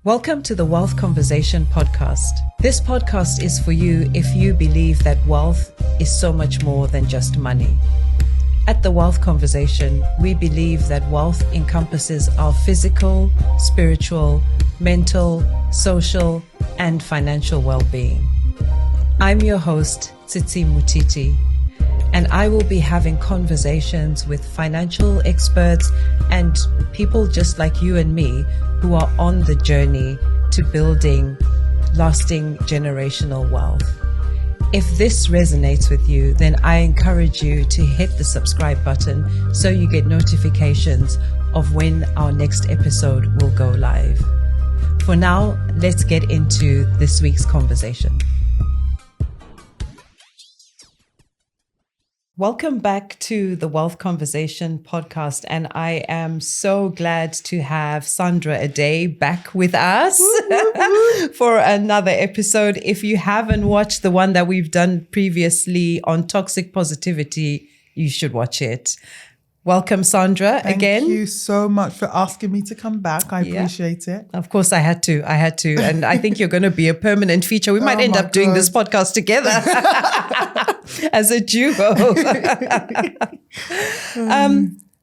Welcome to the Wealth Conversation podcast. This podcast is for you if you believe that wealth is so much more than just money. At the Wealth Conversation, we believe that wealth encompasses our physical, spiritual, mental, social, and financial well-being. I'm your host, Tsitsi Mutiti, and I will be having conversations with financial experts and people just like you and me who are on the journey to building lasting generational wealth. If this resonates with you, then I encourage you to hit the subscribe button so you get notifications of when our next episode will go live. For now, let's get into this week's conversation. Welcome back to the Wealth Conversation podcast, and I am so glad to have Sandra Addae back with us for another episode. If you haven't watched the one that we've done previously on toxic positivity, you should watch it. Welcome, Sandra, again. Thank you so much for asking me to come back. I appreciate it. Of course, I had to. And I think you're going to be a permanent feature. We might end up doing this podcast together as a duo.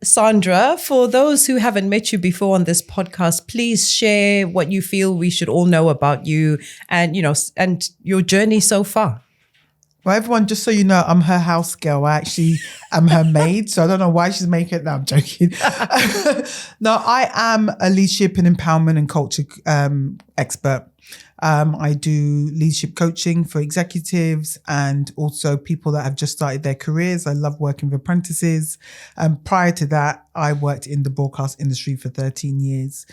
Sandra, for those who haven't met you before on this podcast, please share what you feel we should all know about you and your journey so far. Well, everyone, just so you know, I'm her house girl. I actually am her maid, so I don't know why she's making it. No, I'm joking. No, I am a leadership and empowerment and culture expert. I do leadership coaching for executives and also people that have just started their careers. I love working with apprentices. Prior to that, I worked in the broadcast industry for 13 years.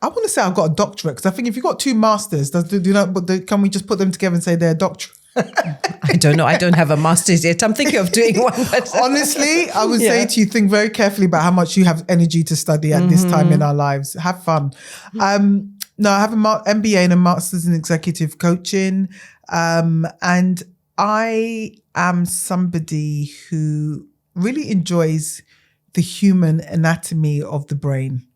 I want to say I've got a doctorate because I think if you've got two masters, can we just put them together and say they're a doctorate? I don't know. I don't have a master's yet. I'm thinking of doing one. But honestly, I would say to you, think very carefully about how much you have energy to study at this time in our lives. Have fun. No, I have an MBA and a master's in executive coaching. And I am somebody who really enjoys the human anatomy of the brain.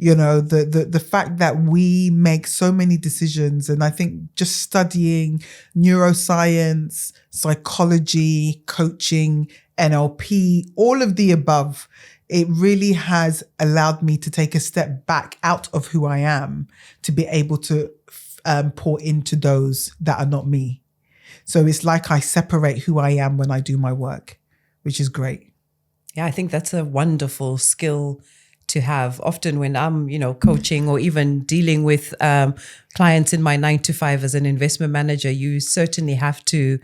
You know, the fact that we make so many decisions, and I think just studying neuroscience, psychology, coaching, NLP, all of the above, it really has allowed me to take a step back out of who I am to be able to pour into those that are not me. So it's like I separate who I am when I do my work, which is great. Yeah, I think that's a wonderful skill to have. Often when I'm, coaching or even dealing with clients in my 9-to-5 as an investment manager, you certainly have to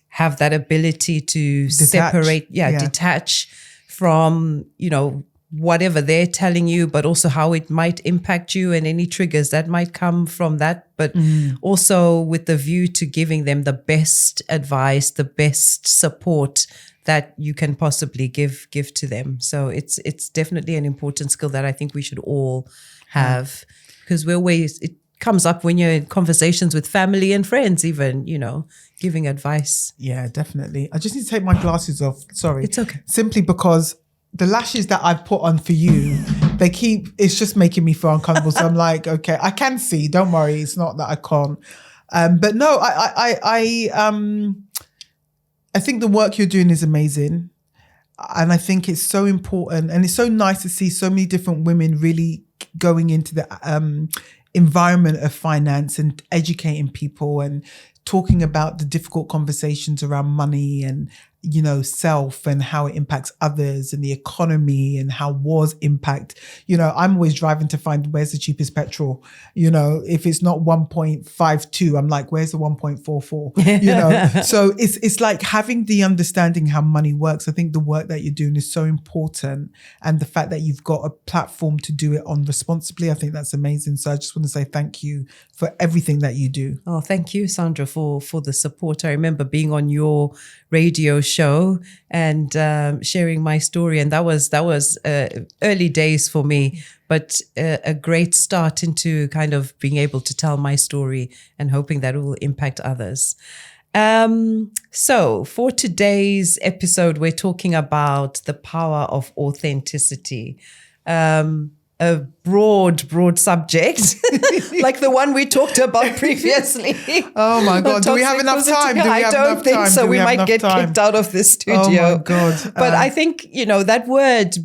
have that ability to detach from, whatever they're telling you, but also how it might impact you and any triggers that might come from that. But also with the view to giving them the best advice, the best support that you can possibly give to them. So it's definitely an important skill that I think we should all have, because it comes up when you're in conversations with family and friends, even, giving advice. Yeah, definitely. I just need to take my glasses off. Sorry. It's okay. Simply because the lashes that I've put on for you, it's just making me feel uncomfortable. So I'm like, okay, I can see, don't worry. It's not that I can't. But no, I think the work you're doing is amazing. And I think it's so important. And it's so nice to see so many different women really going into the environment of finance and educating people and talking about the difficult conversations around money and, self and how it impacts others and the economy and how wars impact. I'm always driving to find where's the cheapest petrol. If it's not 1.52, I'm like, where's the 1.44? So it's like having the understanding how money works. I think the work that you're doing is so important. And the fact that you've got a platform to do it on responsibly, I think that's amazing. So I just want to say thank you for everything that you do. Oh, thank you, Sandra, for the support. I remember being on your radio show and sharing my story, and that was early days for me, but a great start into kind of being able to tell my story and hoping that it will impact others. So for today's episode, we're talking about the power of authenticity. A a broad subject, like the one we talked about previously. Oh my God. Do we have enough time? I don't think so. We might get kicked out of the studio. Oh my God. But I think, that word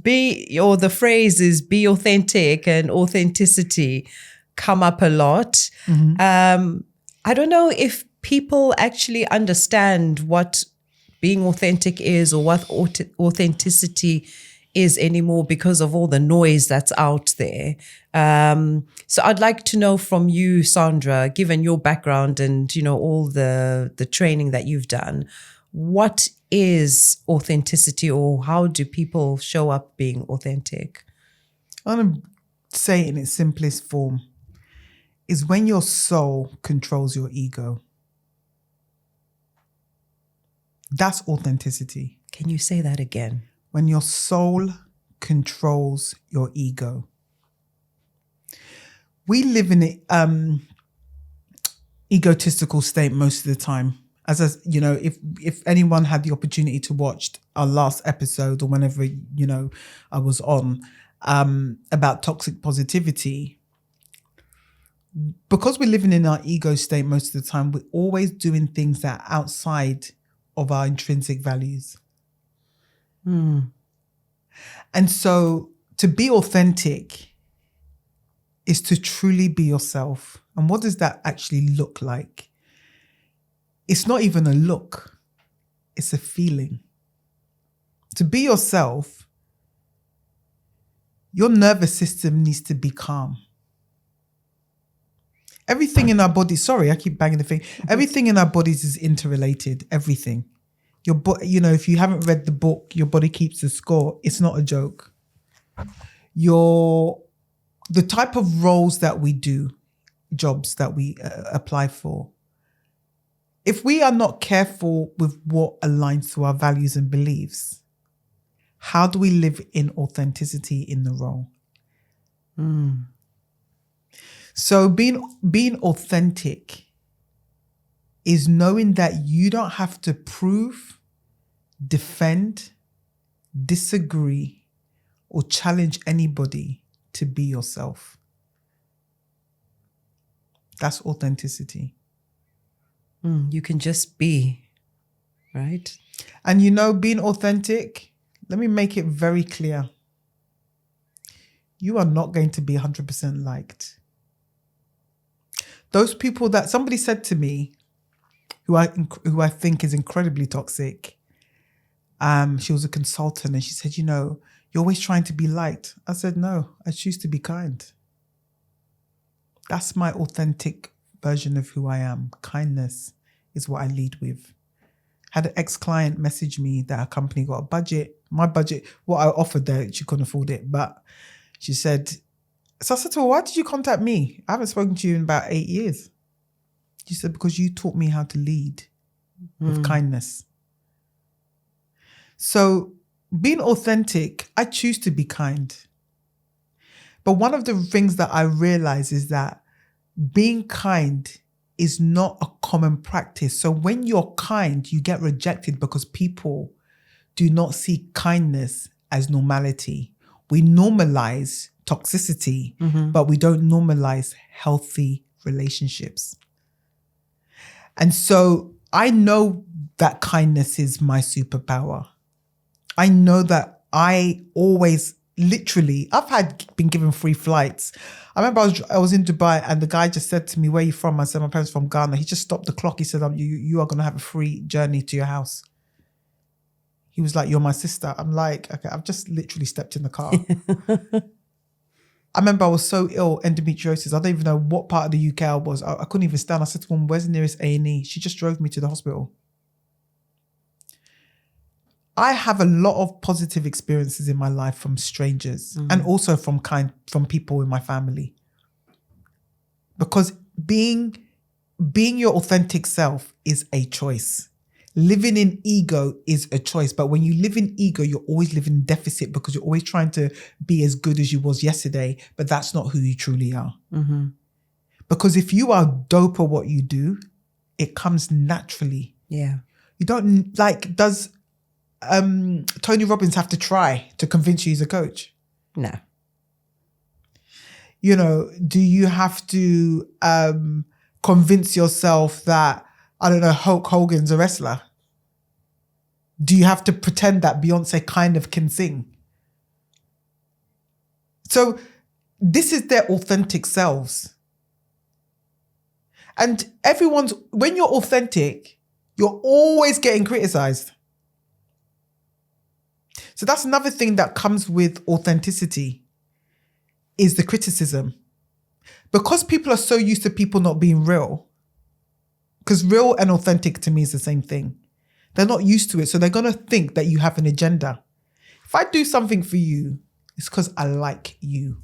or the phrase is be authentic and authenticity come up a lot. I don't know if people actually understand what being authentic is or what authenticity is anymore because of all the noise that's out there. So I'd like to know from you, Sandra, given your background and, all the training that you've done, what is authenticity, or how do people show up being authentic? I want to say it in its simplest form is when your soul controls your ego. That's authenticity. Can you say that again? When your soul controls your ego. We live in an egotistical state most of the time. If anyone had the opportunity to watch our last episode or whenever, I was on about toxic positivity, because we're living in our ego state most of the time, we're always doing things that are outside of our intrinsic values. And so to be authentic is to truly be yourself. And what does that actually look like? It's not even a look. It's a feeling. To be yourself, your nervous system needs to be calm. Everything in our bodies, sorry, I keep banging the thing. Everything in our bodies is interrelated, everything. If you haven't read the book, Your Body Keeps the Score, it's not a joke. The type of roles that we do, jobs that we apply for, if we are not careful with what aligns to our values and beliefs, how do we live in authenticity in the role? So being authentic is knowing that you don't have to prove, defend, disagree, or challenge anybody to be yourself. That's authenticity. You can just be, right? And being authentic, let me make it very clear. You are not going to be 100% liked. Those people that somebody said to me, who I think is incredibly toxic, she was a consultant, and she said, you're always trying to be liked. I said, no, I choose to be kind. That's my authentic version of who I am. Kindness is what I lead with. Had an ex-client message me that her company got a budget. My budget, what I offered there, she couldn't afford it. But she said, so I said to her, why did you contact me? I haven't spoken to you in about 8 years. She said, because you taught me how to lead with kindness. So being authentic, I choose to be kind. But one of the things that I realize is that being kind is not a common practice. So when you're kind, you get rejected because people do not see kindness as normality. We normalize toxicity, but we don't normalize healthy relationships. And so I know that kindness is my superpower. I know that I always, literally, been given free flights. I remember I was in Dubai and the guy just said to me, where are you from? I said, my parents from Ghana. He just stopped the clock. He said, you are going to have a free journey to your house. He was like, you're my sister. I'm like, okay, I've just literally stepped in the car. I remember I was so ill, endometriosis. I don't even know what part of the UK I was. I couldn't even stand. I said to him, where's the nearest A&E? She just drove me to the hospital. I have a lot of positive experiences in my life from strangers and also from people in my family. Because being your authentic self is a choice. Living in ego is a choice. But when you live in ego, you're always living in deficit because you're always trying to be as good as you was yesterday. But that's not who you truly are. Because if you are dope at what you do, it comes naturally. Yeah. You don't does Tony Robbins have to try to convince you he's a coach? No. Do you have to convince yourself that, I don't know, Hulk Hogan's a wrestler? Do you have to pretend that Beyonce kind of can sing? So this is their authentic selves. And when you're authentic, you're always getting criticized. So that's another thing that comes with authenticity, is the criticism. Because people are so used to people not being real, because real and authentic to me is the same thing. They're not used to it, so they're going to think that you have an agenda. If I do something for you, it's because I like you.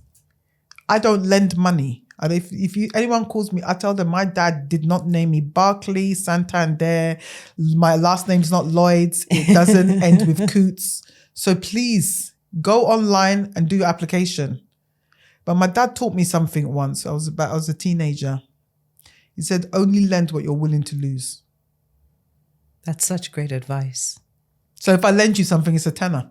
I don't lend money. And if anyone calls me, I tell them my dad did not name me Barclay, Santander. My last name's not Lloyds. It doesn't end with Coots. So please go online and do your application. But my dad taught me something once. I was a teenager. He said, only lend what you're willing to lose. That's such great advice. So if I lend you something, it's a tenner.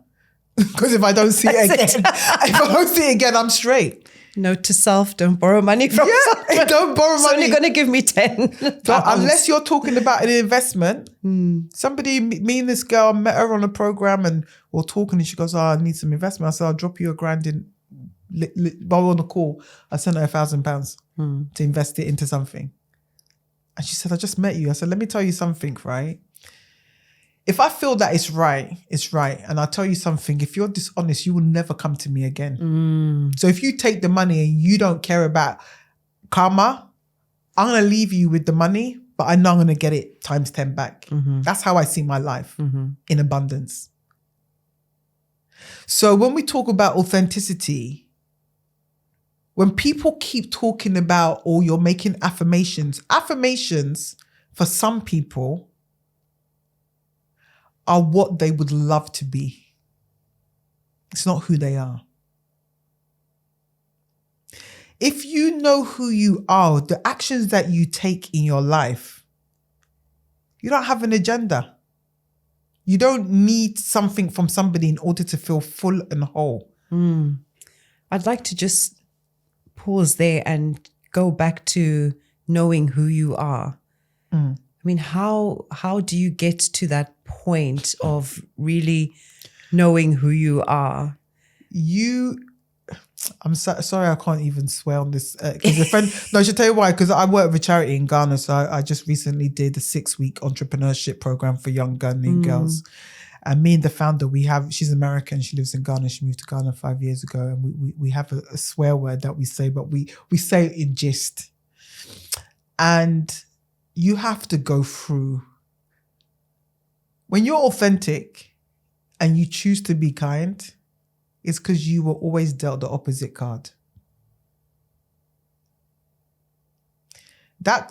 Because if I don't see it again, I'm straight. Note to self, don't borrow money from someone. Don't borrow money. It's only going to give me 10 So unless you're talking about an investment, somebody, me and this girl, met her on a program and we're talking and she goes, I need some investment. I said, I'll drop you $1,000 in, while we're on the call, I sent her £1,000 to invest it into something. And she said, I just met you. I said, let me tell you something, right? If I feel that it's right, it's right. And I'll tell you something, if you're dishonest, you will never come to me again. So if you take the money and you don't care about karma, I'm going to leave you with the money, but I know I'm going to get it times 10 back. That's how I see my life, in abundance. So when we talk about authenticity, when people keep talking about, or you're making affirmations for some people are what they would love to be. It's not who they are. If you know who you are, the actions that you take in your life, you don't have an agenda. You don't need something from somebody in order to feel full and whole. I'd like to just pause there and go back to knowing who you are. I mean, how do you get to that point of really knowing who you are? I'm sorry, I can't even swear on this. Because a friend, no, I should tell you why. Because I work with a charity in Ghana, so I just recently did a 6-week entrepreneurship program for young Ghanaian girls. And me and the founder, she's American, she lives in Ghana. She moved to Ghana 5 years ago, and we have a swear word that we say, but we say it in gist. And you have to go through. When you're authentic and you choose to be kind, it's because you were always dealt the opposite card.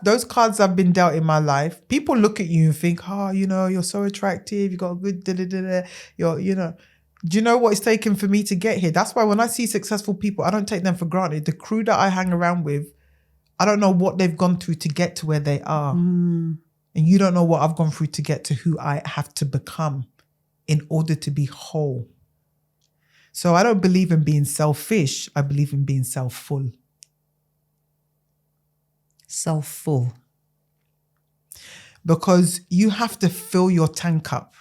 Those cards have been dealt in my life. People look at you and think, you're so attractive, you got a good da-da-da-da. Do you know what it's taken for me to get here? That's why when I see successful people, I don't take them for granted. The crew that I hang around with, I don't know what they've gone through to get to where they are. And you don't know what I've gone through to get to who I have to become in order to be whole. So I don't believe in being selfish. I believe in being self-full. Self-full. Because you have to fill your tank up.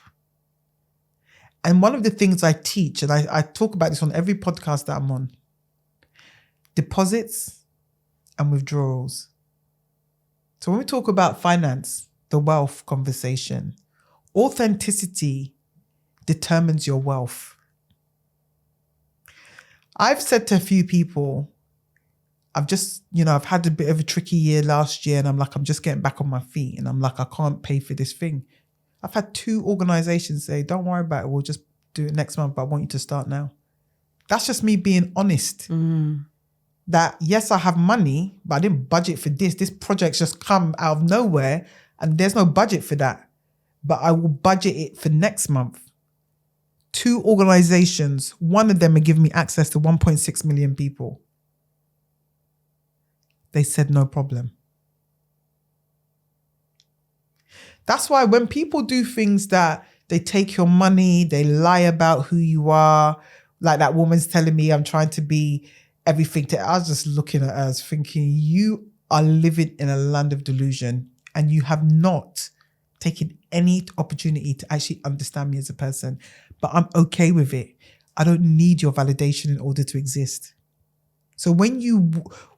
And one of the things I teach, and I talk about this on every podcast that I'm on, deposits and withdrawals. So when we talk about finance, the wealth conversation, authenticity determines your wealth. I've said to a few people, I've had a bit of a tricky year last year, and I'm just getting back on my feet, and I'm like, I can't pay for this thing. I've had 2 organizations say, don't worry about it, we'll just do it next month, but I want you to start now. That's just me being honest. That yes, I have money, but I didn't budget for this. This project's just come out of nowhere and there's no budget for that. But I will budget it for next month. 2 organizations, one of them are giving me access to 1.6 million people. They said no problem. That's why when people do things that they take your money, they lie about who you are, like that woman's telling me I'm trying to be everything. I was just looking at us thinking, you are living in a land of delusion and you have not taken any opportunity to actually understand me as a person. But I'm okay with it. I don't need your validation in order to exist. So when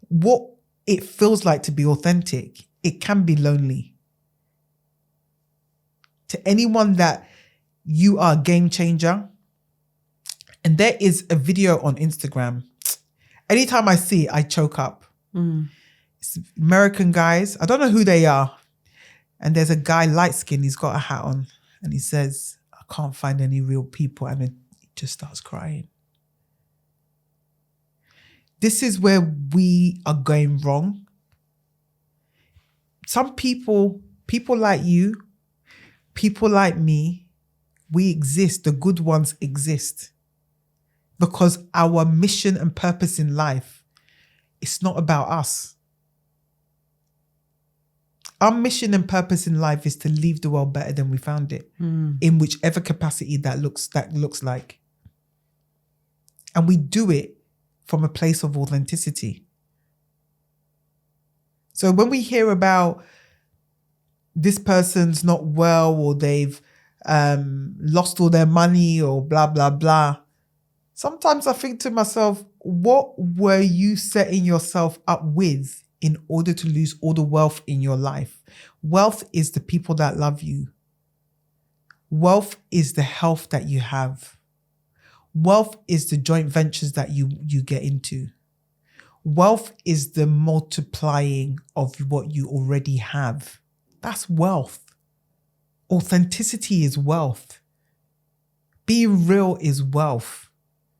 what it feels like to be authentic, it can be lonely. To anyone that you are a game changer, and there is a video on Instagram. Anytime I see it, I choke up. It's American guys. I don't know who they are. And there's a guy, light skin, he's got a hat on. And he says, I can't find any real people. And then he just starts crying. This is where we are going wrong. Some people like you, people like me, we exist. The good ones exist. Because our mission and purpose in life, it's not about us. Our mission and purpose in life is to leave the world better than we found it, in whichever capacity that looks like. And we do it from a place of authenticity. So when we hear about this person's not well, or they've lost all their money, or blah, blah, blah, sometimes I think to myself, what were you setting yourself up with in order to lose all the wealth in your life? Wealth is the people that love you. Wealth is the health that you have. Wealth is the joint ventures that you get into. Wealth is the multiplying of what you already have. That's wealth. Authenticity is wealth. Being real is wealth.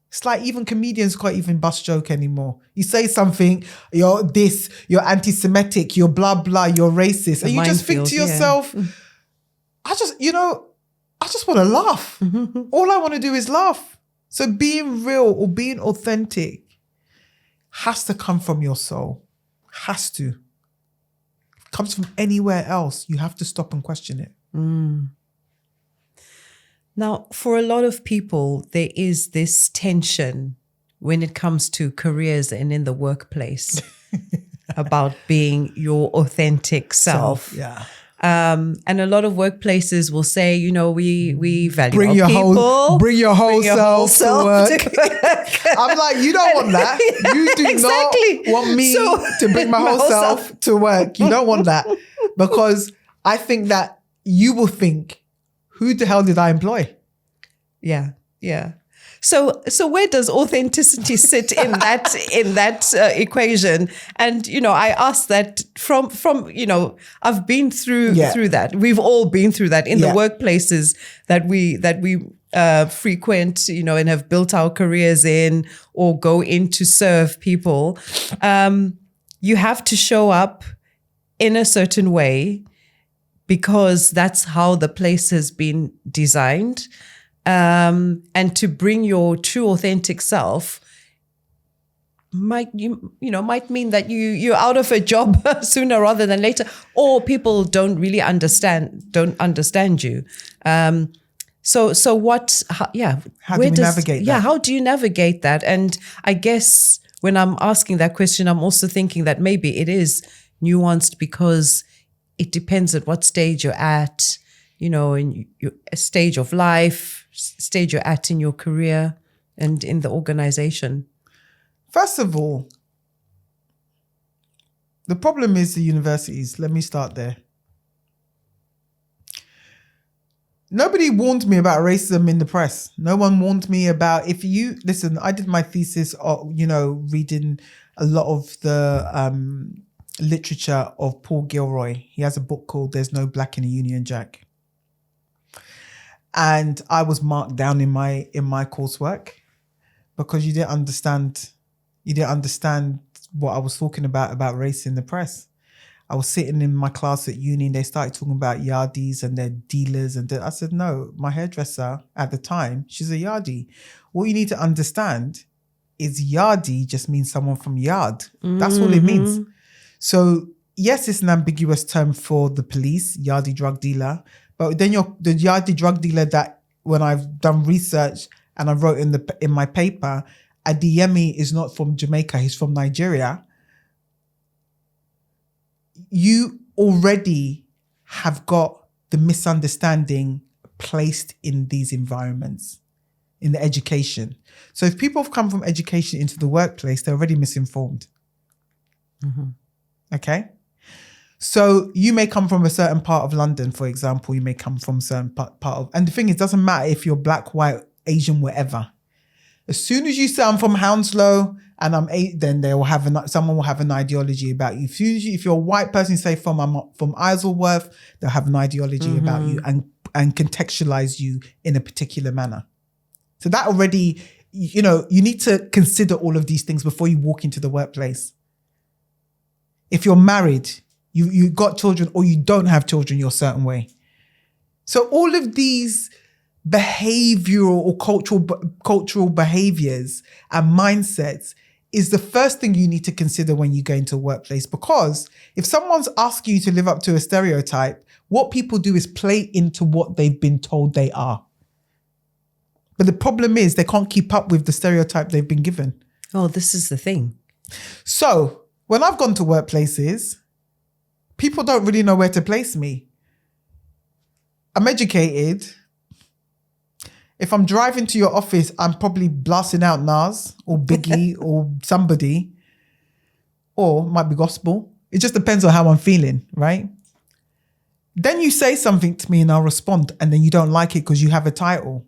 It's like even comedians can't even bust joke anymore. You say something, you're this, you're anti-Semitic, you're blah, blah, you're racist. And you just think to yourself, I just want to laugh. All I want to do is laugh. So being real or being authentic has to come from your soul. Has to. If it comes from anywhere else, you have to stop and question it. Now, for a lot of people, there is this tension when it comes to careers and in the workplace about being your authentic self. Yeah. And a lot of workplaces will say, you know, we value our people. Bring your whole self to work. I'm like, you don't want that. You do not want me to bring my whole self to work. You don't want that. Because I think that you will think, who the hell did I employ? Yeah. So where does authenticity sit in that equation? And you know, I ask that from you know, I've been through that. We've all been through that in the workplaces that we frequent, you know, and have built our careers in or go in to serve people. You have to show up in a certain way, because that's how the place has been designed. And to bring your true authentic self might mean that you're out of a job sooner rather than later, or people don't really understand you. So what? How do we navigate that? How do you navigate that? And I guess when I'm asking that question, I'm also thinking that maybe it is nuanced because it depends at what stage you're at, you know, in your stage of life, stage you're at in your career and in the organization. First of all, the problem is the universities. Let me start there. Nobody warned me about racism in the press. No one warned me about, listen, I did my thesis, you know, reading a lot of the literature of Paul Gilroy. He has a book called There's No Black in a Union Jack. And I was marked down in my coursework because you didn't understand what I was talking about race in the press. I was sitting in my class at uni and they started talking about yardis and their dealers. And I said, no, my hairdresser at the time, she's a yardie. What you need to understand is yardie just means someone from yard. That's all it means. So yes, it's an ambiguous term for the police, yardie drug dealer. But then the yardie drug dealer that when I've done research and I wrote in my paper, Adeyemi is not from Jamaica, he's from Nigeria, you already have got the misunderstanding placed in these environments, in the education. So if people have come from education into the workplace, they're already misinformed. Okay? So you may come from a certain part of London, for example. You may come from a certain part of... And the thing is, it doesn't matter if you're black, white, Asian, whatever. As soon as you say I'm from Hounslow and I'm then they will have someone will have an ideology about you. If you're a white person, say I'm from Isleworth, they'll have an ideology about you and contextualize you in a particular manner. So that already, you need to consider all of these things before you walk into the workplace. If you're married, you got children, or you don't have children, you're a certain way. So all of these behavioral or cultural behaviors and mindsets is the first thing you need to consider when you go into a workplace. Because if someone's asking you to live up to a stereotype, what people do is play into what they've been told they are. But the problem is they can't keep up with the stereotype they've been given. Oh, this is the thing. So when I've gone to workplaces, people don't really know where to place me. I'm educated. If I'm driving to your office, I'm probably blasting out Nas or Biggie or somebody, or might be gospel. It just depends on how I'm feeling, right? Then you say something to me and I'll respond, and then you don't like it because you have a title.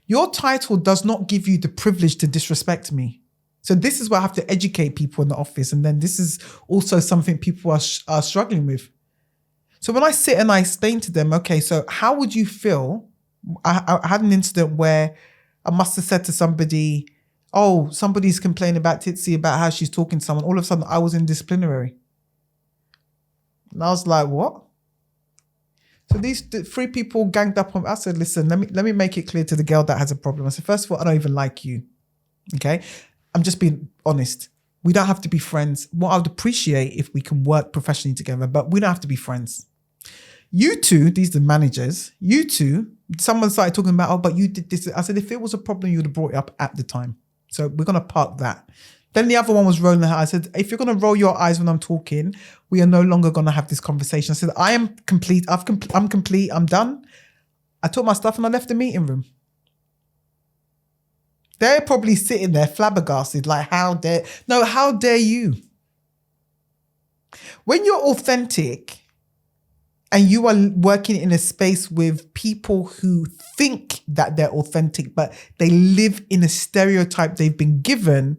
Your title does not give you the privilege to disrespect me. So this is where I have to educate people in the office. And then this is also something people are struggling with. So when I sit and I explain to them, okay, so how would you feel? I had an incident where I must have said to somebody, oh, somebody's complaining about Tsitsi, about how she's talking to someone. All of a sudden I was in disciplinary. And I was like, what? So these three people ganged up on me. I said, listen, let me make it clear to the girl that has a problem. I said, first of all, I don't even like you. Okay? I'm just being honest. We don't have to be friends. What I would appreciate if we can work professionally together, but we don't have to be friends. You two, these are the managers, you two, someone started talking about, oh, but you did this. I said, if it was a problem, you would have brought it up at the time. So we're going to park that. Then the other one was rolling her eyes. I said, if you're going to roll your eyes when I'm talking, we are no longer going to have this conversation. I said, I am complete. I'm complete. I'm done. I took my stuff and I left the meeting room. They're probably sitting there flabbergasted, like, how dare you? When you're authentic and you are working in a space with people who think that they're authentic, but they live in a stereotype they've been given,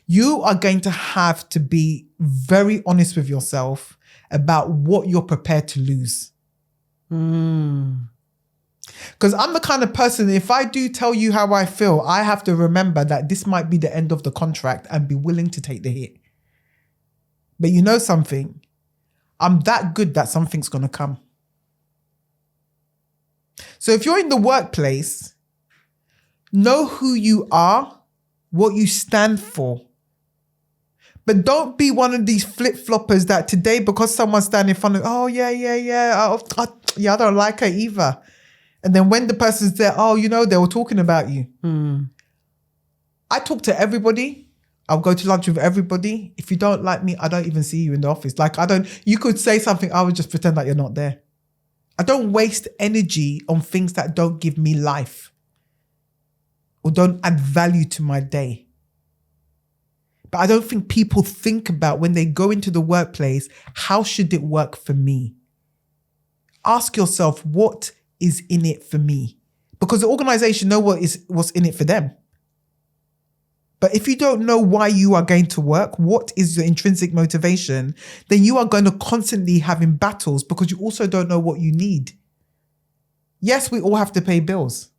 you are going to have to be very honest with yourself about what you're prepared to lose. Because I'm the kind of person, if I do tell you how I feel, I have to remember that this might be the end of the contract and be willing to take the hit. But you know something? I'm that good that something's going to come. So if you're in the workplace, know who you are, what you stand for. But don't be one of these flip-floppers that today, because someone's standing in front of, oh, yeah, I don't like her either. And then when the person's there, oh, they were talking about you. I talk to everybody. I'll go to lunch with everybody. If you don't like me, I don't even see you in the office. You could say something, I would just pretend that you're not there. I don't waste energy on things that don't give me life or don't add value to my day. But I don't think people think about when they go into the workplace, how should it work for me? Ask yourself, what is in it for me? Because the organization know what's in it for them. But if you don't know why you are going to work, what is your intrinsic motivation, then you are going to constantly having battles because you also don't know what you need. Yes, we all have to pay bills.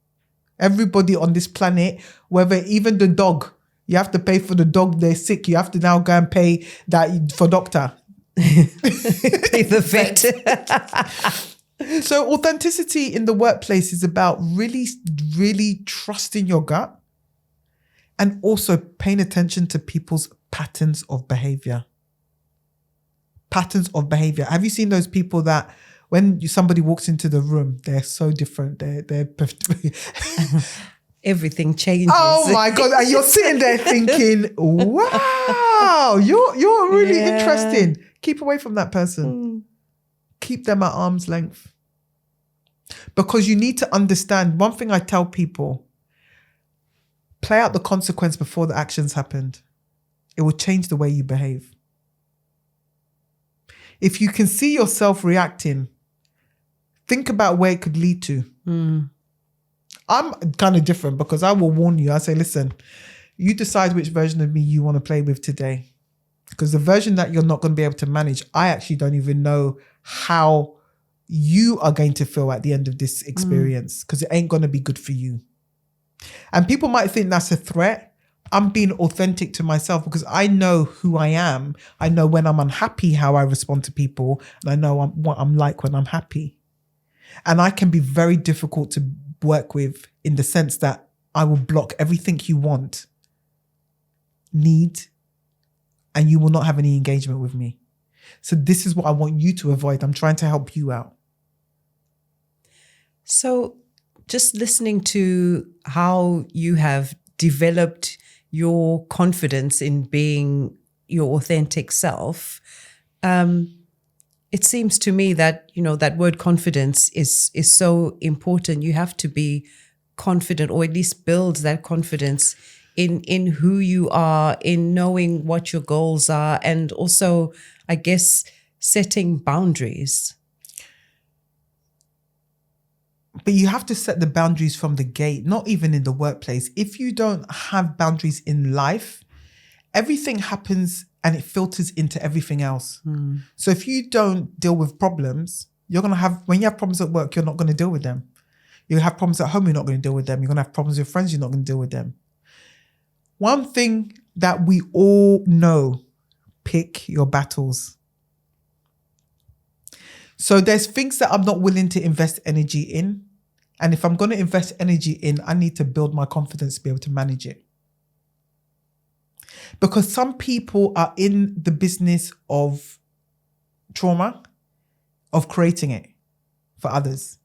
Everybody on this planet, whether even the dog, you have to pay for the dog, they're sick. You have to now go and pay that for doctor. Pay the vet. So authenticity in the workplace is about really, really trusting your gut and also paying attention to people's patterns of behavior. Patterns of behavior. Have you seen those people that when somebody walks into the room, they're so different. They're everything changes. Oh my God. And you're sitting there thinking, wow, you're really interesting. Keep away from that person. Keep them at arm's length. Because you need to understand, one thing I tell people, play out the consequence before the actions happened. It will change the way you behave. If you can see yourself reacting, think about where it could lead to. I'm kind of different because I will warn you. I say, listen, you decide which version of me you want to play with today. Because the version that you're not going to be able to manage, I actually don't even know how you are going to feel at the end of this experience, because it ain't going to be good for you. And people might think that's a threat. I'm being authentic to myself because I know who I am. I know when I'm unhappy, how I respond to people. And I know what I'm like when I'm happy. And I can be very difficult to work with in the sense that I will block everything you want, need, and you will not have any engagement with me. So this is what I want you to avoid. I'm trying to help you out. So just listening to how you have developed your confidence in being your authentic self, it seems to me that, that word confidence is so important. You have to be confident, or at least build that confidence in who you are, in knowing what your goals are, and also, I guess, setting boundaries. But you have to set the boundaries from the gate, not even in the workplace. If you don't have boundaries in life, everything happens and it filters into everything else. So if you don't deal with problems, you're going to have, when you have problems at work, you're not going to deal with them. You have problems at home, you're not going to deal with them. You're going to have problems with friends, you're not going to deal with them. One thing that we all know, pick your battles. So there's things that I'm not willing to invest energy in. And if I'm going to invest energy in, I need to build my confidence to be able to manage it. Because some people are in the business of trauma, of creating it for others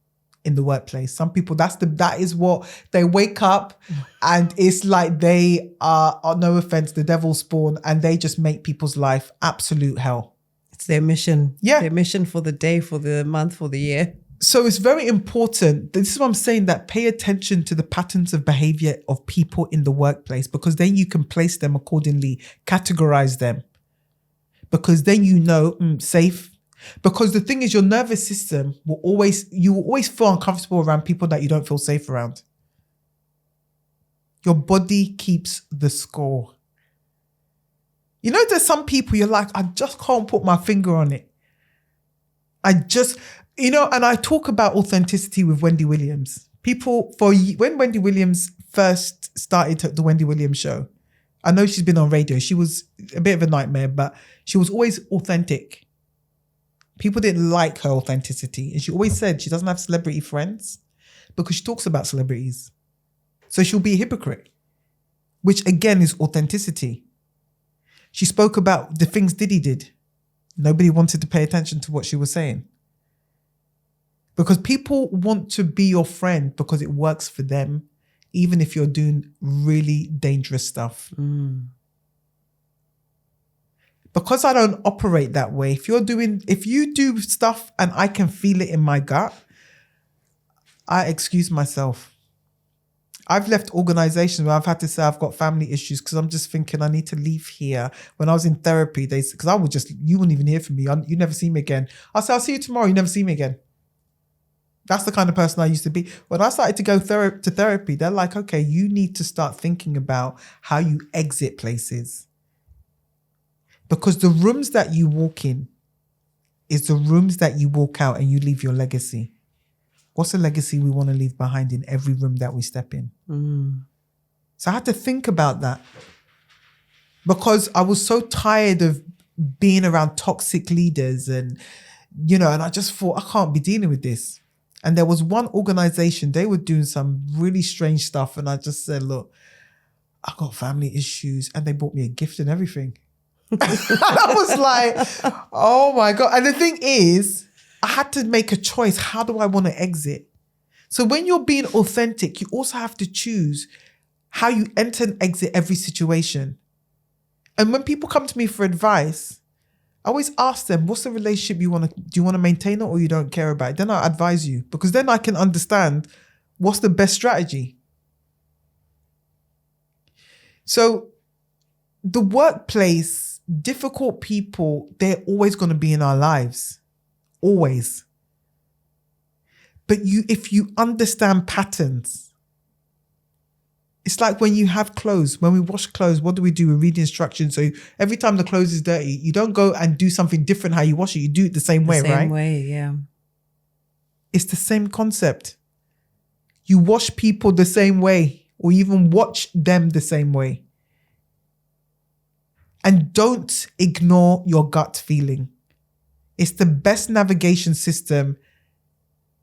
in the workplace. Some people, that is what they wake up and it's like they are, no offense, the devil's spawn, and they just make people's life absolute hell. It's their mission. Yeah. Their mission for the day, for the month, for the year. So it's very important. This is what I'm saying, that pay attention to the patterns of behavior of people in the workplace, because then you can place them accordingly, categorize them. Because then you know, safe. Because the thing is, your nervous system you will always feel uncomfortable around people that you don't feel safe around. Your body keeps the score. You know, there's some people you're like, I just can't put my finger on it. And I talk about authenticity with Wendy Williams. When Wendy Williams first started the Wendy Williams show, I know she's been on radio. She was a bit of a nightmare, but she was always authentic. People didn't like her authenticity. And she always said she doesn't have celebrity friends because she talks about celebrities. So she'll be a hypocrite, which again is authenticity. She spoke about the things Diddy did. Nobody wanted to pay attention to what she was saying. Because people want to be your friend because it works for them, even if you're doing really dangerous stuff. Because I don't operate that way, if you do stuff and I can feel it in my gut, I excuse myself. I've left organizations where I've had to say I've got family issues because I'm just thinking I need to leave here. When I was in therapy, because you wouldn't even hear from me. You never see me again. I'll say, I'll see you tomorrow. You never see me again. That's the kind of person I used to be. When I started to go to therapy, they're like, okay, you need to start thinking about how you exit places. Because the rooms that you walk in is the rooms that you walk out and you leave your legacy. What's the legacy we want to leave behind in every room that we step in? So I had to think about that. Because I was so tired of being around toxic leaders and I just thought, I can't be dealing with this. And there was one organization, they were doing some really strange stuff. And I just said, look, I got family issues. And they bought me a gift and everything. And I was like, oh my God. And the thing is, I had to make a choice. How do I want to exit? So when you're being authentic, you also have to choose how you enter and exit every situation. And when people come to me for advice, I always ask them, what's the relationship do you want to maintain it or you don't care about it? Then I advise you, because then I can understand what's the best strategy. So the workplace, difficult people, they're always going to be in our lives. Always. But if you understand patterns, it's like when you have clothes, when we wash clothes, what do? We read the instructions. So every time the clothes is dirty, you don't go and do something different how you wash it. You do it the same way, right? The same way, yeah. It's the same concept. You wash people the same way, or even watch them the same way. And don't ignore your gut feeling. It's the best navigation system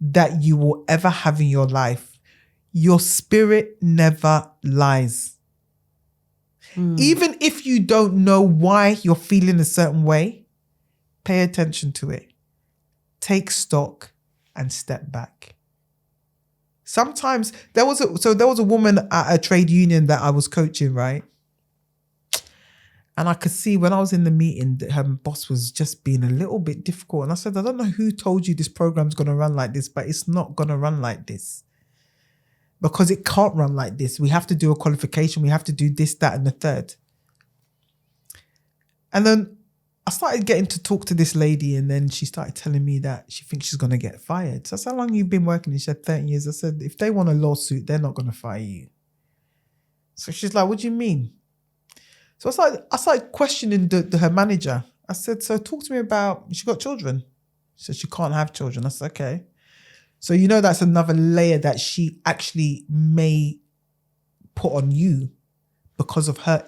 that you will ever have in your life. Your spirit never lies. Even if you don't know why you're feeling a certain way, pay attention to it. Take stock and step back. Sometimes there was a woman at a trade union that I was coaching, right? And I could see when I was in the meeting that her boss was just being a little bit difficult. And I said, I don't know who told you this program's going to run like this, but it's not going to run like this. Because it can't run like this. We have to do a qualification. We have to do this, that, and the third. And then I started getting to talk to this lady, and then she started telling me that she thinks she's going to get fired. So I said, how long have you been working? She said, 13 years. I said, if they want a lawsuit, they're not going to fire you. So she's like, what do you mean? So I started questioning her manager. I said, so talk to me about, she got children. She said she can't have children. I said, okay. So that's another layer that she actually may put on you because of her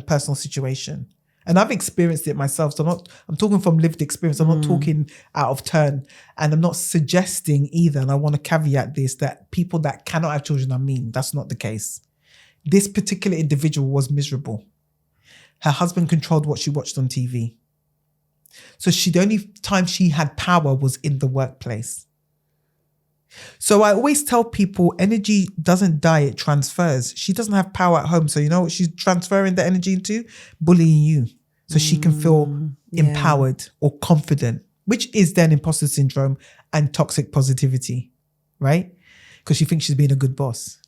personal situation. And I've experienced it myself. So I'm talking from lived experience. I'm not talking out of turn. And I'm not suggesting either. And I want to caveat this, that people that cannot have children are mean. That's not the case. This particular individual was miserable. Her husband controlled what she watched on TV. So the only time she had power was in the workplace. So I always tell people, energy doesn't die, it transfers. She doesn't have power at home. So you know what she's transferring the energy into? Bullying you. So she can feel empowered or confident, which is then imposter syndrome and toxic positivity, right? Because she thinks she's being a good boss.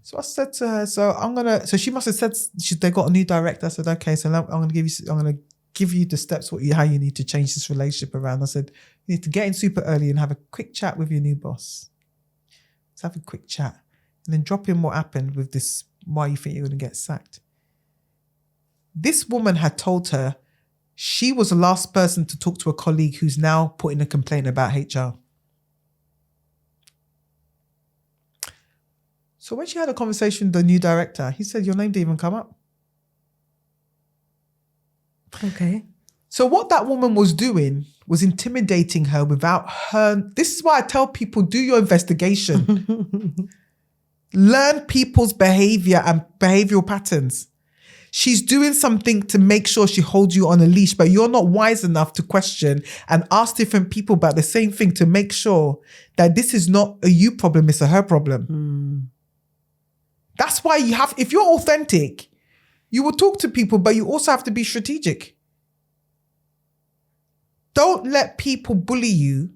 So I said to her, so she must have said, they got a new director. I said, okay, so I'm going to give you the steps, how you need to change this relationship around. I said, you need to get in super early and have a quick chat with your new boss. Let's have a quick chat. And then drop in what happened with this, why you think you're going to get sacked. This woman had told her she was the last person to talk to a colleague who's now putting a complaint about HR. So when she had a conversation with the new director, he said, your name didn't even come up. Okay. So what that woman was doing was intimidating her without her. This is why I tell people, do your investigation. Learn people's behavior and behavioral patterns. She's doing something to make sure she holds you on a leash, but you're not wise enough to question and ask different people about the same thing to make sure that this is not a you problem, it's a her problem. That's why if you're authentic, you will talk to people, but you also have to be strategic. Don't let people bully you.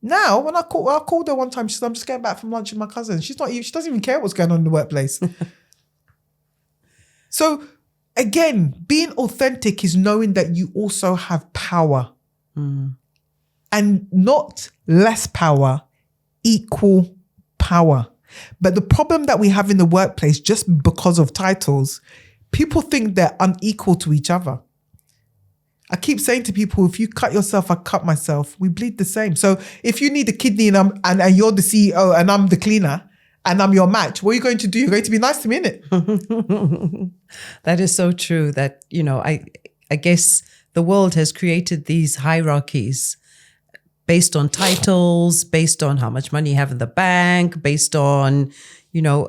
Now, when I called her one time, she said, I'm just getting back from lunch with my cousin. She doesn't even care what's going on in the workplace. So again, being authentic is knowing that you also have power. And not less power, equal power. But the problem that we have in the workplace, just because of titles, people think they're unequal to each other. I keep saying to people, if you cut yourself, I cut myself. We bleed the same. So if you need a kidney and you're the CEO and I'm the cleaner and I'm your match, what are you going to do? You're going to be nice to me, innit? That is so true that, I guess the world has created these hierarchies based on titles, based on how much money you have in the bank, based on,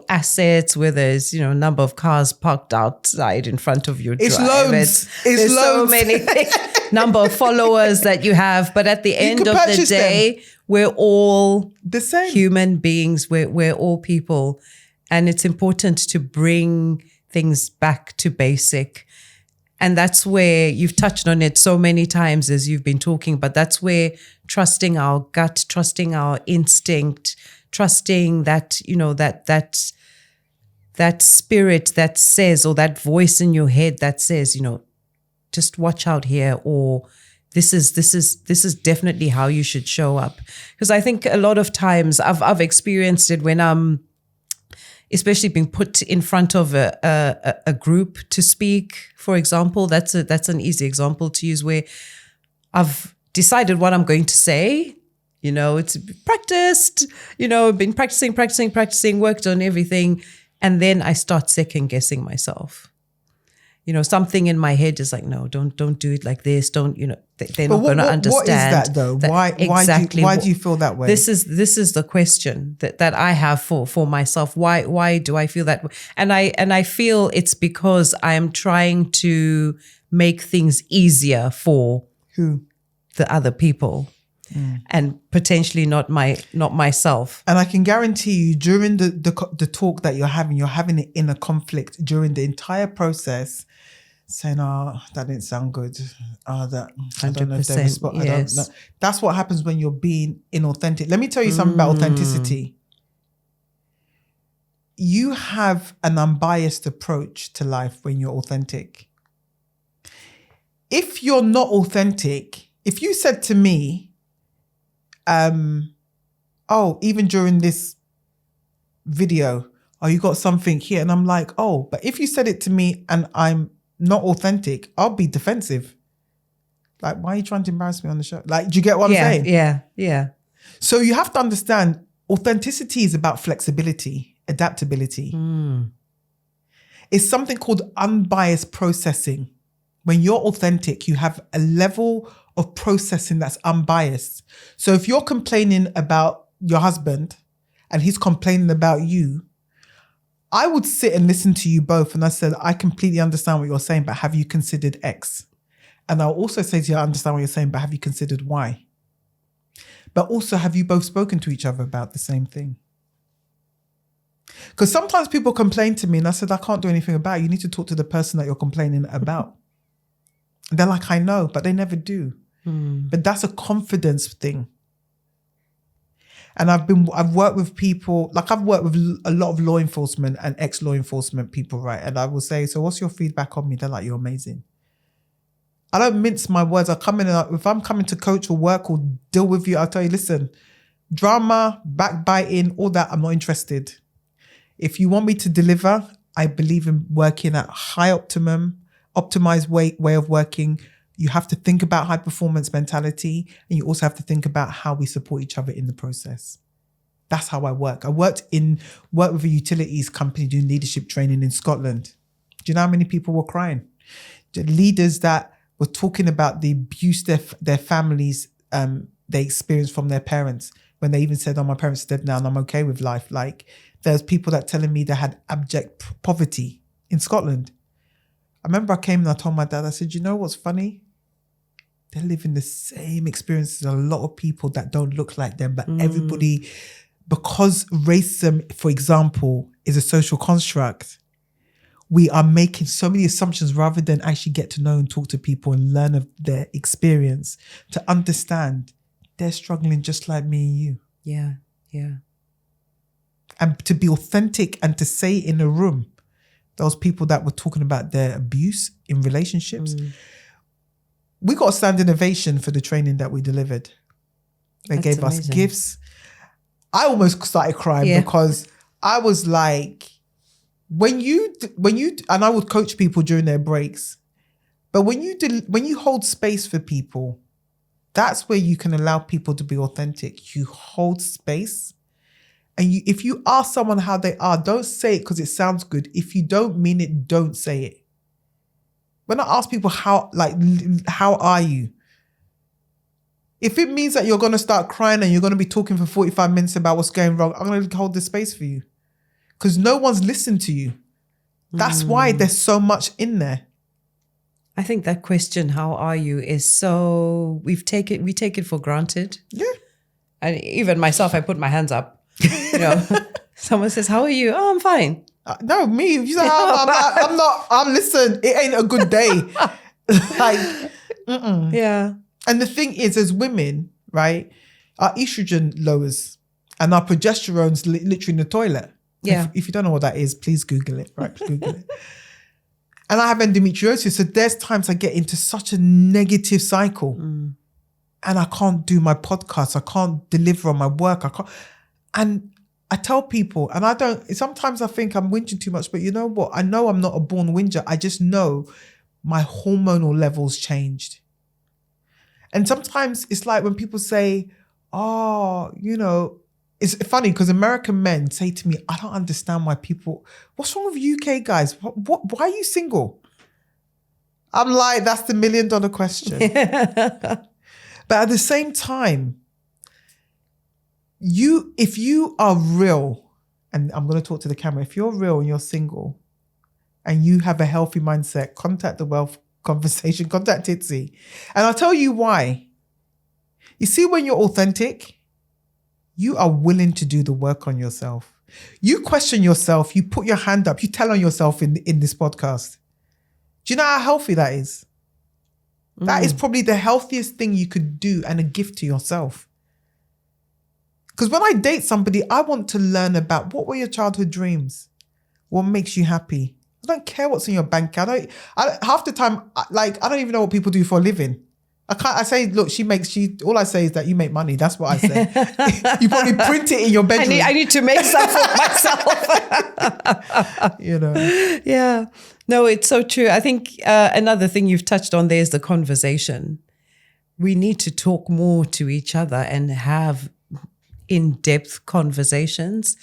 assets, where there's, number of cars parked outside in front of your It's drive. loads. There's It's so loads. many things, number of followers that you have. But at the end of the day, we're all the same human beings. We're all people. And it's important to bring things back to basic. And that's where you've touched on it so many times as you've been talking, but that's where trusting our gut, trusting our instinct, trusting that, that spirit that says, or that voice in your head that says, just watch out here, or this is definitely how you should show up. Because I think a lot of times I've experienced it when I'm especially being put in front of a group to speak, for example. That's an easy example to use, where I've decided what I'm going to say. It's practiced, been practicing, worked on everything. And then I start second guessing myself. Something in my head is like, no, don't do it like this. Don't, they're not going to understand. What is that though? Why do you feel that way? This is the question that I have for myself. Why do I feel that way? And I feel it's because I am trying to make things easier for who? The other people. And potentially not myself. And I can guarantee you, during the talk that you're having it in a conflict during the entire process, saying, "Oh, that didn't sound good. Oh, that 100%, I don't know if they respond." Yes. I don't know. That's what happens when you're being inauthentic. Let me tell you something about authenticity. You have an unbiased approach to life when you're authentic. If you're not authentic, if you said to me, even during this video, you got something here. And I'm like, but if you said it to me and I'm not authentic, I'll be defensive. Like, why are you trying to embarrass me on the show? Like, do you get what I'm saying? Yeah. So you have to understand, authenticity is about flexibility, adaptability. It's something called unbiased processing. When you're authentic, you have a level of processing that's unbiased. So if you're complaining about your husband and he's complaining about you, I would sit and listen to you both. And I said, I completely understand what you're saying, but have you considered X? And I'll also say to you, I understand what you're saying, but have you considered Y? But also, have you both spoken to each other about the same thing? Because sometimes people complain to me and I said, I can't do anything about it. You need to talk to the person that you're complaining about. And they're like, I know, but they never do. But that's a confidence thing. And I've worked with people, like I've worked with a lot of law enforcement and ex-law enforcement people, right? And I will say, so what's your feedback on me? They're like, you're amazing. I don't mince my words. I come in and if I'm coming to coach or work or deal with you, I'll tell you, listen, drama, backbiting, all that, I'm not interested. If you want me to deliver, I believe in working at high optimized way of working. You have to think about high performance mentality, and you also have to think about how we support each other in the process. That's how I work. I worked with a utilities company doing leadership training in Scotland. Do you know how many people were crying? The leaders that were talking about the abuse their families they experienced from their parents, when they even said, my parents are dead now and I'm okay with life. Like, there's people that telling me they had abject poverty in Scotland. I remember I came and I told my dad, I said, you know what's funny? They're living the same experiences as a lot of people that don't look like them, but everybody, because racism, for example, is a social construct, we are making so many assumptions rather than actually get to know and talk to people and learn of their experience to understand they're struggling just like me and you. Yeah. And to be authentic and to say in a room, those people that were talking about their abuse in relationships, we got a standing ovation for the training that we delivered. They That's gave amazing. us gifts. I almost started crying because I was like, when you, and I would coach people during their breaks, but when you hold space for people, that's where you can allow people to be authentic. You hold space. And if you ask someone how they are, don't say it because it sounds good. If you don't mean it, don't say it. When I ask people how are you? If it means that you're going to start crying and you're going to be talking for 45 minutes about what's going wrong, I'm going to hold the space for you. Because no one's listened to you. That's why there's so much in there. I think that question, how are you, is so, we take it for granted. Yeah. And even myself, I put my hands up. You know, someone says, "How are you?" "Oh, I'm fine." No, me. You say, I'm not. Listen, it ain't a good day. Like, yeah. And the thing is, as women, right, our estrogen lowers and our progesterone's literally in the toilet. Yeah. If you don't know what that is, please Google it. Right, Google it. And I have endometriosis, so there's times I get into such a negative cycle, and I can't do my podcast. I can't deliver on my work. I can't. And I tell people, and I don't. Sometimes I think I'm whinging too much, but you know what? I know I'm not a born whinger. I just know my hormonal levels changed. And sometimes it's like when people say, "Oh, you know." It's funny because American men say to me, "I don't understand why people, what's wrong with UK guys? Why are you single?" I'm like, that's the $1 million question. But at the same time, if you are real, and I'm going to talk to the camera, if you're real and you're single and you have a healthy mindset, contact the Wealth Conversation, contact Tsitsi. And I'll tell you why. You see, when you're authentic, you are willing to do the work on yourself. You question yourself. You put your hand up. You tell on yourself in this podcast. Do you know how healthy that is? That is probably the healthiest thing you could do and a gift to yourself. Because when I date somebody, I want to learn about what were your childhood dreams? What makes you happy? I don't care what's in your bank account. Half the time, I don't even know what people do for a living. I say, look, all I say is that you make money. That's what I say. You probably print it in your bedroom. I need to make some for myself. You know. Yeah. No, it's so true. I think another thing you've touched on there is the conversation. We need to talk more to each other and have in-depth conversations.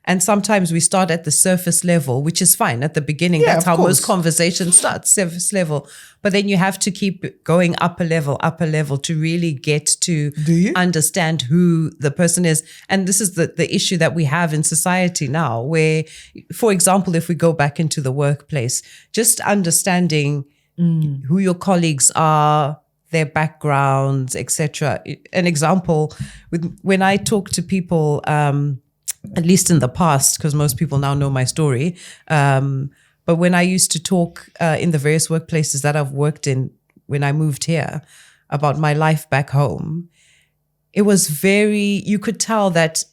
And sometimes we start at the surface level, which is fine at the beginning. Yeah, that's how course. most conversations start, surface level. But then you have to keep going upper level to really get to understand who the person is. And this is the issue that we have in society now, where, for example, if we go back into the workplace, just understanding who your colleagues are, their backgrounds, etc. An example, when I talk to people, at least in the past, because most people now know my story. But when I used to talk in the various workplaces that I've worked in when I moved here about my life back home, it was you could tell that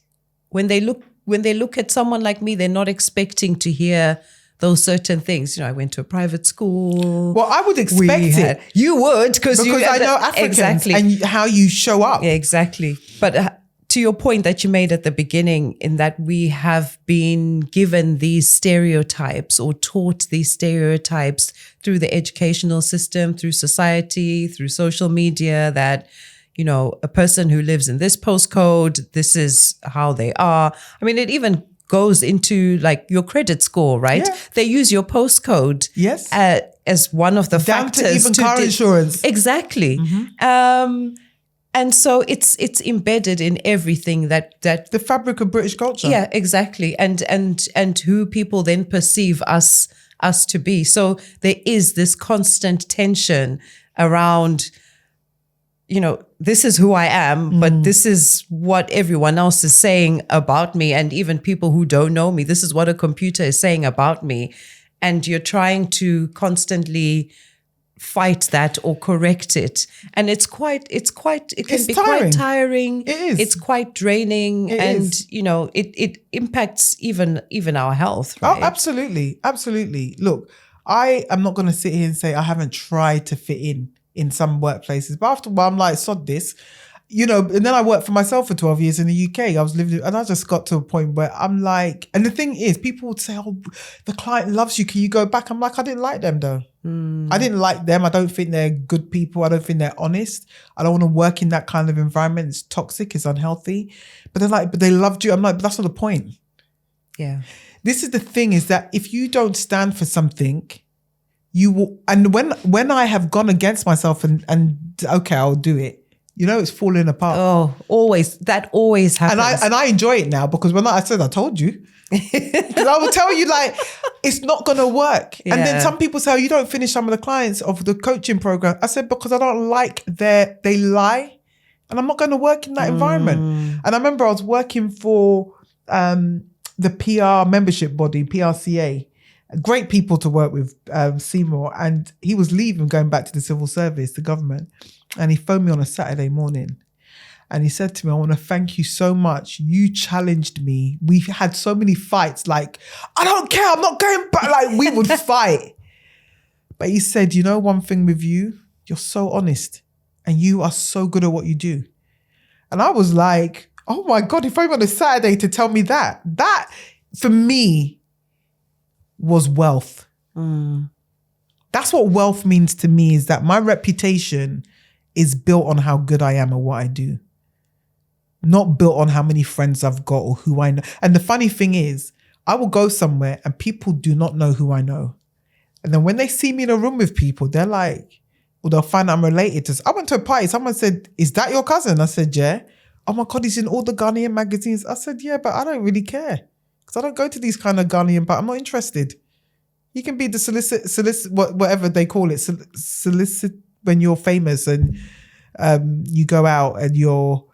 when they look at someone like me, they're not expecting to hear those certain things. You know, I went to a private school. Well, I would expect it. You would, because I know Africans and how you show up. Yeah, exactly. But to your point that you made at the beginning, in that we have been given these stereotypes or taught these stereotypes through the educational system, through society, through social media, that, you know, a person who lives in this postcode, this is how they are. I mean, it even goes into like your credit score, right? Yeah. They use your postcode as one of the factors. Down to even car insurance. Exactly. Mm-hmm. And so it's embedded in everything that the fabric of British culture. Yeah, exactly. And who people then perceive us to be. So there is this constant tension around, you know, this is who I am, but this is what everyone else is saying about me. And even people who don't know me, this is what a computer is saying about me. And you're trying to constantly fight that or correct it. And it can be quite tiring. It is. It's quite draining. You know, it impacts even our health, right? Oh, absolutely. Absolutely. Look, I am not going to sit here and say I haven't tried to fit in some workplaces, but after a while I'm like, sod this. You know, and then I worked for myself for 12 years in the UK. I was living, and I just got to a point where I'm like, and the thing is, people would say, oh, the client loves you. Can you go back? I'm like, I didn't like them though. I didn't like them. I don't think they're good people. I don't think they're honest. I don't want to work in that kind of environment. It's toxic. It's unhealthy. But they're like, but they loved you. I'm like, but that's not the point. Yeah. This is the thing, is that if you don't stand for something, you will, and when I have gone against myself and okay, I'll do it. You know, it's falling apart. Oh, always. That always happens. And I enjoy it now, because when I said, I told you. Because I will tell you, like, it's not going to work. Yeah. And then some people say, oh, you don't finish some of the clients of the coaching program. I said, because I don't like they lie. And I'm not going to work in that environment. And I remember I was working for the PR membership body, PRCA. Great people to work with, Seymour. And he was leaving, going back to the civil service, the government. And he phoned me on a Saturday morning. And he said to me, I want to thank you so much. You challenged me. We've had so many fights. Like, I don't care. I'm not going back. Like, we would fight. But he said, you know, one thing with you, you're so honest and you are so good at what you do. And I was like, oh my God, he phoned me on a Saturday to tell me that. That, for me, was wealth. That's what wealth means to me, is that my reputation is built on how good I am at what I do. Not built on how many friends I've got or who I know. And the funny thing is, I will go somewhere and people do not know who I know. And then when they see me in a room with people, they're like, well, they'll find I'm related to. I went to a party, someone said, is that your cousin? I said, yeah. Oh my God, he's in all the Ghanaian magazines. I said, yeah, but I don't really care. Because I don't go to these kind of Ghanaian, but I'm not interested. You can be the solicit, whatever they call it, solicit when you're famous and you go out and you're,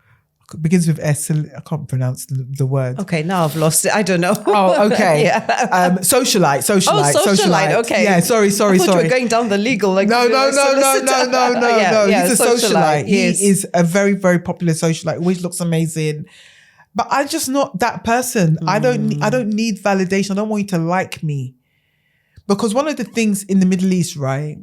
begins with S. I can't pronounce the word. Okay, now I've lost it. I don't know. Oh, okay. Socialite. Okay. Yeah, sorry. I thought you were going down the legal. Like, no. Yeah, He's a socialite. Yes. He is a very, very popular socialite. Always looks amazing. But I'm just not that person. I don't need validation. I don't want you to like me. Because one of the things in the Middle East, right?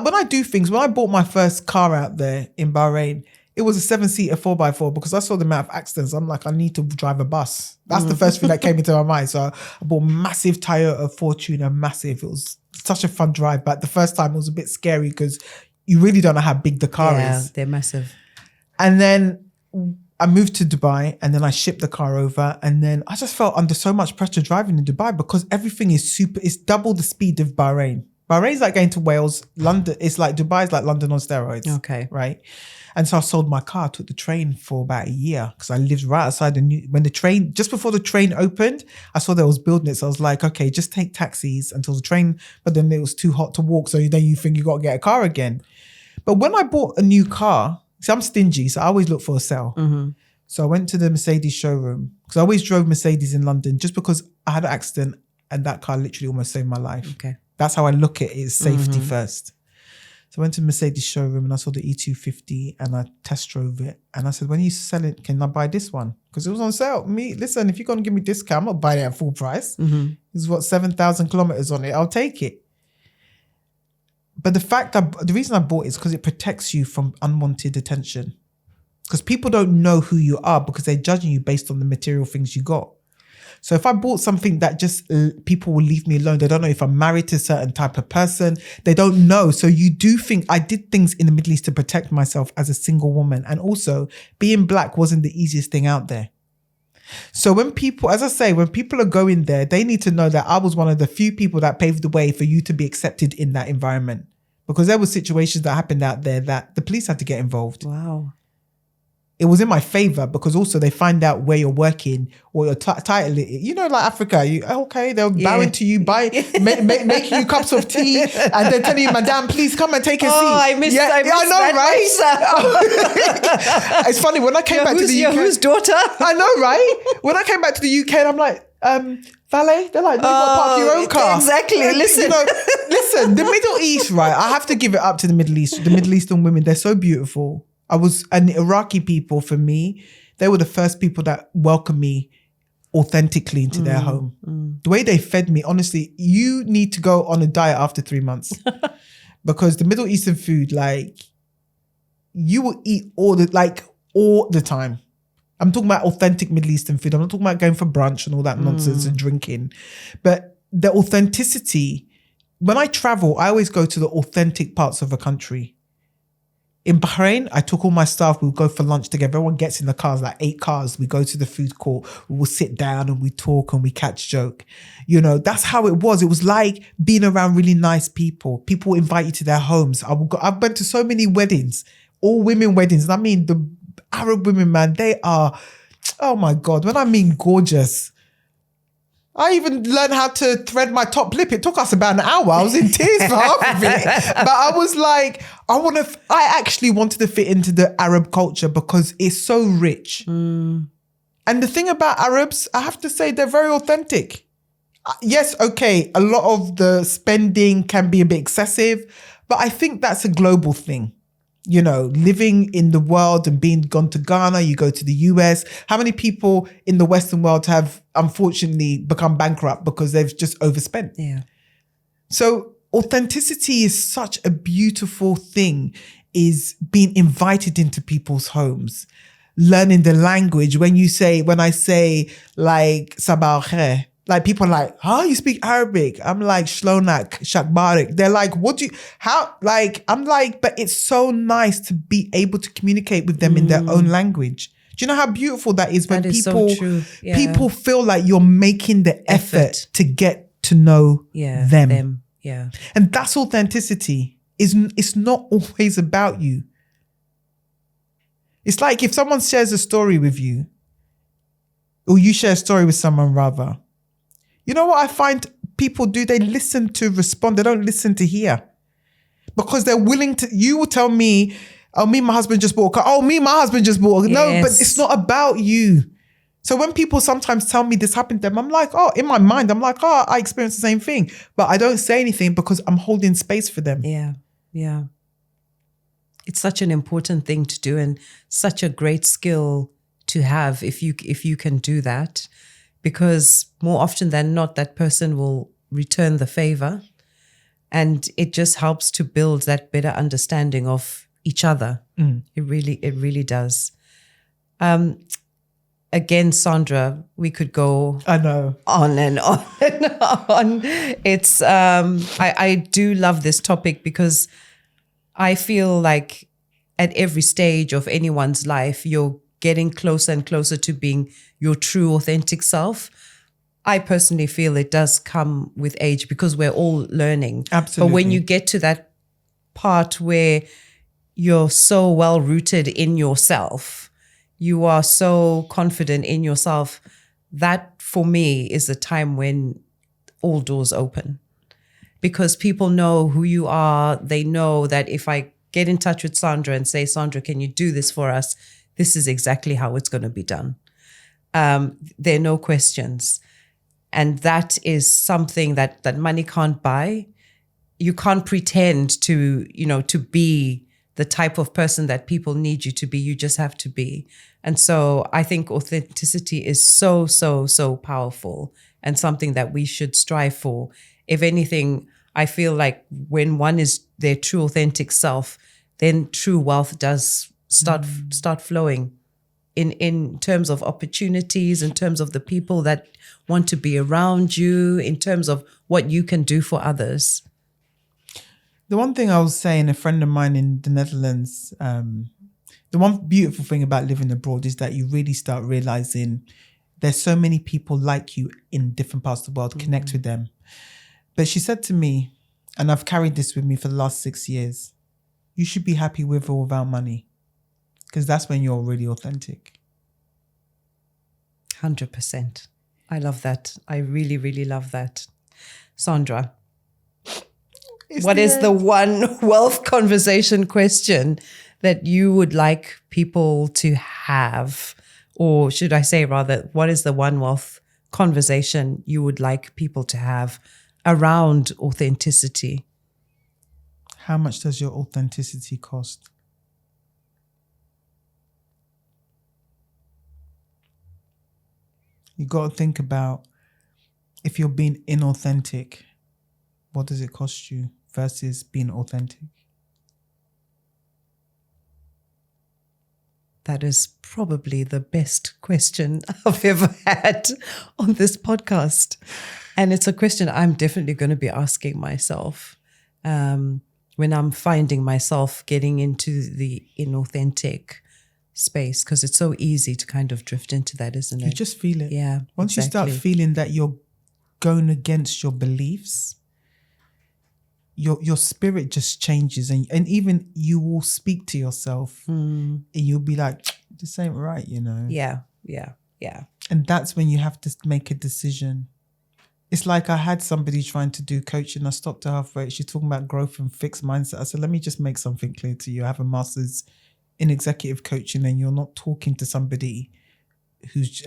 When I do things, when I bought my first car out there in Bahrain, it was a 7-seater 4x4 because I saw the amount of accidents. I'm like, I need to drive a bus. That's the first thing that came into my mind. So I bought a massive Toyota Fortuner, massive. It was such a fun drive. But the first time it was a bit scary because you really don't know how big the car is. Yeah, they're massive. And then I moved to Dubai and then I shipped the car over. And then I just felt under so much pressure driving in Dubai because everything is it's double the speed of Bahrain. Bahrain's like going to Wales. London, it's like Dubai's like London on steroids. Okay. Right? And so I sold my car, took the train for about a year because I lived right outside just before the train opened, I saw they was building it. So I was like, okay, just take taxis until the train, but then it was too hot to walk. So then you think you got to get a car again. But when I bought a new car, see, I'm stingy, so I always look for a sale. So I went to the Mercedes showroom because I always drove Mercedes in London just because I had an accident and that car literally almost saved my life. Okay. That's how I look at it, is safety first. So I went to Mercedes showroom and I saw the E250 and I test drove it. And I said, when you sell it, can I buy this one? Because it was on sale. Listen, if you're going to give me discount, I'm not buying it at full price. It's what, 7,000 kilometers on it. I'll take it. But the reason I bought it is because it protects you from unwanted attention. Because people don't know who you are because they're judging you based on the material things you got. So if I bought something that just people will leave me alone, they don't know if I'm married to a certain type of person, they don't know. So you do think I did things in the Middle East to protect myself as a single woman. And also being black wasn't the easiest thing out there. So when people, as I say, when people are going there, they need to know that I was one of the few people that paved the way for you to be accepted in that environment. Because there were situations that happened out there that the police had to get involved. Wow. It was in my favor because also they find out where you're working or your title. You know, like Africa, they're bowing to you, making you cups of tea and then telling you, Madame, please come and take a seat. I missed I know, right? It's funny, when I came back to the UK. Whose daughter? I know, right? When I came back to the UK and I'm like, valet? They're like, no, you got to park your own car. Exactly, listen. Listen, the Middle East, right? I have to give it up to the Middle East. The Middle Eastern women, they're so beautiful. And Iraqi people, for me, they were the first people that welcomed me authentically into their home. The way they fed me, honestly, you need to go on a diet after 3 months. Because the Middle Eastern food, like, you will eat all the time. I'm talking about authentic Middle Eastern food. I'm not talking about going for brunch and all that nonsense and drinking. But the authenticity, when I travel, I always go to the authentic parts of a country. In Bahrain, I took all my staff, we would go for lunch together. Everyone gets in the cars, like 8 cars. We go to the food court, we will sit down and we talk and we catch joke. You know, that's how it was. It was like being around really nice people. People invite you to their homes. I've been to so many weddings, all women weddings. And I mean, the Arab women, man, they are, oh my God, when I mean gorgeous. I even learned how to thread my top lip. It took us about an hour. I was in tears for half of it. But I was like, I actually wanted to fit into the Arab culture because it's so rich. And the thing about Arabs, I have to say, they're very authentic. Yes, okay, a lot of the spending can be a bit excessive, but I think that's a global thing. You know, living in the world and being gone to Ghana, you go to the US. How many people in the Western world have unfortunately become bankrupt because they've just overspent? Yeah. So authenticity is such a beautiful thing, is being invited into people's homes, learning the language. When I say like sabah al khair, like people are like, oh, you speak Arabic? I'm like, shlonak, shakbarik. They're like, I'm like, but it's so nice to be able to communicate with them in their own language. Do you know how beautiful that is when people feel like you're making the effort to get to know them. Yeah. And that's authenticity. It's not always about you. It's like if someone shares a story with you, or you share a story with someone rather, you know what I find people do? They listen to respond. They don't listen to hear. Because they're willing to, you will tell me, oh, me and my husband just bought a car. Oh, me and my husband just bought a car. No, but it's not about you. So when people sometimes tell me this happened to them, I'm like, oh, in my mind, I'm like, oh, I experienced the same thing. But I don't say anything because I'm holding space for them. Yeah, yeah. It's such an important thing to do and such a great skill to have if you can do that. Because more often than not, that person will return the favor, and it just helps to build that better understanding of each other. It really does. Again, Sandra, we could go on and on and on. It's I do love this topic because I feel like at every stage of anyone's life, you're getting closer and closer to being your true authentic self. I personally feel it does come with age because we're all learning. Absolutely. But when you get to that part where you're so well rooted in yourself, you are so confident in yourself, that for me is the time when all doors open. Because people know who you are. They know that if I get in touch with Sandra and say, Sandra, can you do this for us? This is exactly how it's going to be done. There are no questions. And that is something that money can't buy. You can't pretend to be the type of person that people need you to be. You just have to be. And so I think authenticity is so, so, so powerful and something that we should strive for. If anything, I feel like when one is their true authentic self, then true wealth does start flowing in terms of opportunities, in terms of the people that want to be around you, in terms of what you can do for others. The one thing I was saying, a friend of mine in the Netherlands, the one beautiful thing about living abroad is that you really start realizing there's so many people like you in different parts of the world, connect with them. But she said to me, and I've carried this with me for the last 6 years, you should be happy with or without money, because that's when you're really authentic. 100%. I love that. I really, really love that. Sandra, what is the one wealth conversation question that you would like people to have? Or should I say rather, what is the one wealth conversation you would like people to have around authenticity? How much does your authenticity cost? You got to think about, if you're being inauthentic, what does it cost you versus being authentic? That is probably the best question I've ever had on this podcast. And it's a question I'm definitely going to be asking myself when I'm finding myself getting into the inauthentic space, because it's so easy to kind of drift into that, isn't it? You just feel it. Yeah. Once you start feeling that you're going against your beliefs, your spirit just changes, and even you will speak to yourself and you'll be like, this ain't right, you know? Yeah. And that's when you have to make a decision. It's like I had somebody trying to do coaching. I stopped her halfway. She's talking about growth and fixed mindset. I said, let me just make something clear to you. I have a master's in executive coaching, and you're not talking to somebody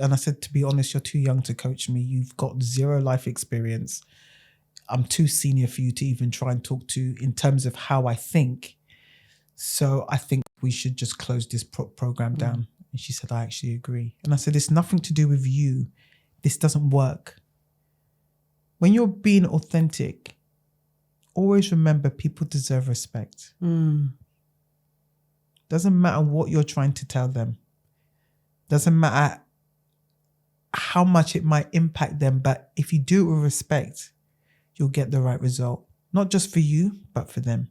and I said, to be honest, you're too young to coach me. You've got zero life experience. I'm too senior for you to even try and talk to in terms of how I think. So I think we should just close this program down. And she said, I actually agree. And I said, it's nothing to do with you. This doesn't work. When you're being authentic, always remember people deserve respect. Doesn't matter what you're trying to tell them. Doesn't matter how much it might impact them. But if you do it with respect, you'll get the right result. Not just for you, but for them.